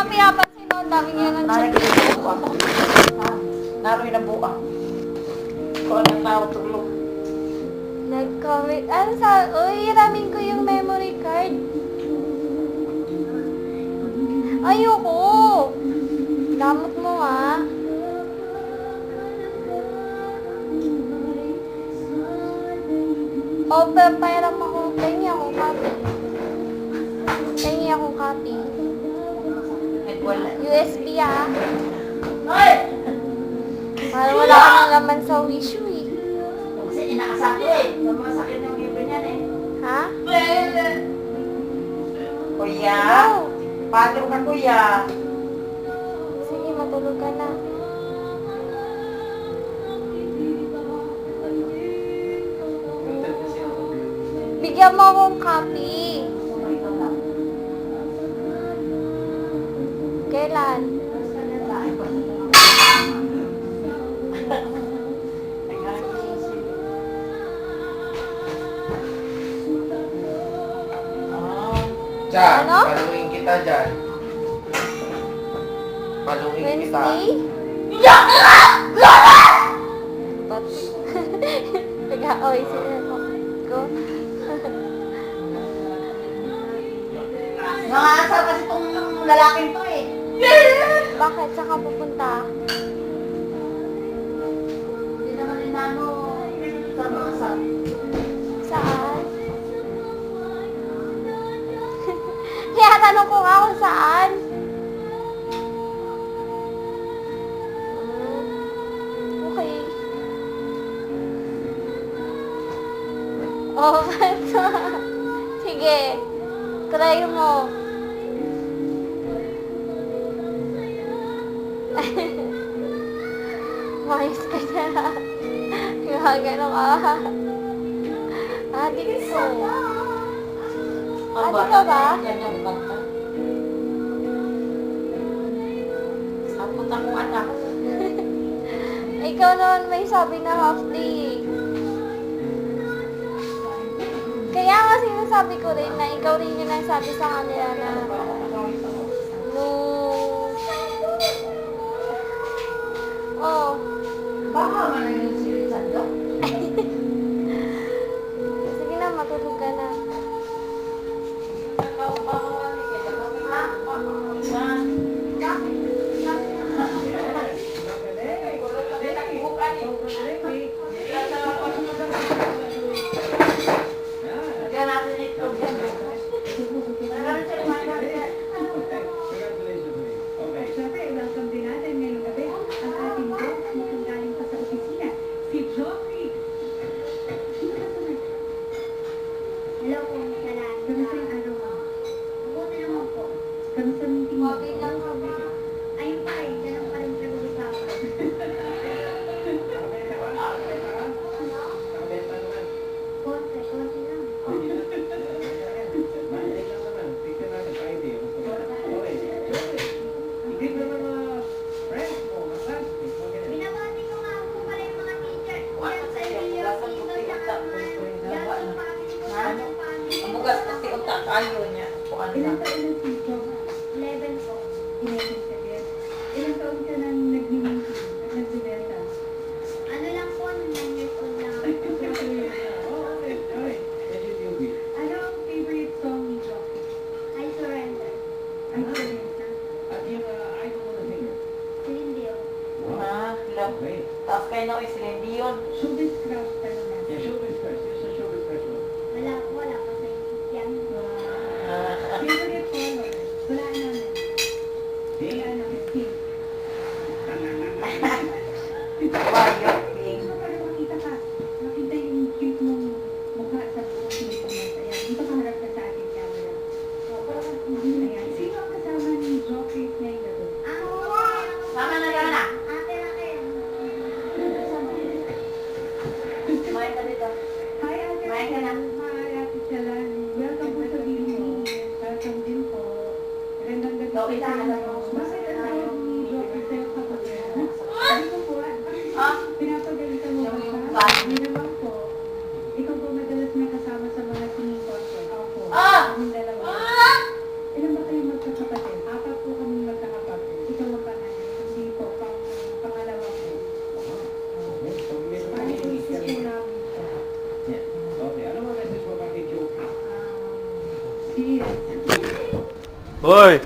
pinapansin mo, ang dami niya ng chat. Naroy na buang. Kung anong tao tulog. Nag-comment. Ano sa... Uy, hiramin ko yung memory card. Ayoko. Damot mo ah. O, pera mo ako. Pengi akong copy. Pengi akong copy. Wala. USB ah. Ay! Para wala ka nang laman sa wish mo eh. Kasi inakasakit eh. Masakit yung ibon yan eh. Ha? Kuya? Oh. Patro ka kuya. Sige, matulog ka na. Bigyan mo akong copy. Kailan? Diyan, Ano? paluin kita dyan. Paluin kita. Wednesday? Tot. Nag-aaway sila ko. Mga asal kasi itong lalaking to eh. Bakit? Saan ka pupunta? Hindi naman inano sa mga asal. Saan? Kaya tanong ko nga kung saan. Okay. Oh, sige. Try mo. Mayos ka na. Gagano ka. Adik ko. Ano ka ba? Yan yung kanta. Sapot ako anak. Ikaw naman may sabi na half day. Kaya nga sinasabi ko rin na ikaw rin yung nasabi sa kanila na no. Oh. Baka man yung silisan do. Sige na, matulog ka na. Siyempre, welcome din natin ngayong gabi ang ating boss mukhang galing pa sa opisina, si Joffrey. Hello po, Mr. Lani. Kamusta yung araw mo? Mabuti naman po. Kamusta ang meeting mo? Okay lang kami. Ayun pa rin, ganun pa rin pinag-uusapan. Konti lang. Binabati ko nga po pala yung mga teacher. Yan sa iyo, dito sa kaman. Yan sa family ko, yan sa family Ang ko. bugas kasi utak ayaw niya. Kung ano Ilang na. taon na si Joffrey? 11 po. Ilang ka din? Ilang taon ka nang nag-meeting at nagbibenta? Ano lang po, 9 years old lang ako. Ano ang favorite song ni Joffrey? I surrender. Ay, Surrender. Celine Dion. Ah, love. Tapos kayo na ko Celine Dion. Showbiz crush ka naman. Wala pa sa isip yan. Favorite color? Wala namin. Wala namin. Pink. Bayo, pink. Gusto ko para makita ka. Makita yung cute mong mukha sa buong Pilipinas. Ayan, dito ka harap ka sa ating camera. Ayan. Sino ang kasama ni Joffrey ngayong gabi? Sama na yan na. Ate Raquel. Kumain ka dito. Hi, Ate Kumain ka na. Hi, Ate Chalani. Welcome po sa Bini. Welcome din po. Magandang gabi Ikaw, po sa ilan na inyo. lang. Bakit ang tawag ni Joffrey sa'yo kapatid? Hindi ko po. Ha? Pinapagalitan mo Yung ba? bag. Hindi naman po. Ikaw po madalas may kasama sa mga singing concert. Ako po. Ah! Kaming dalawa. Ah! Ilan ba kayo magkakapatid? Apat po kami magkakapatid. is. Hoy!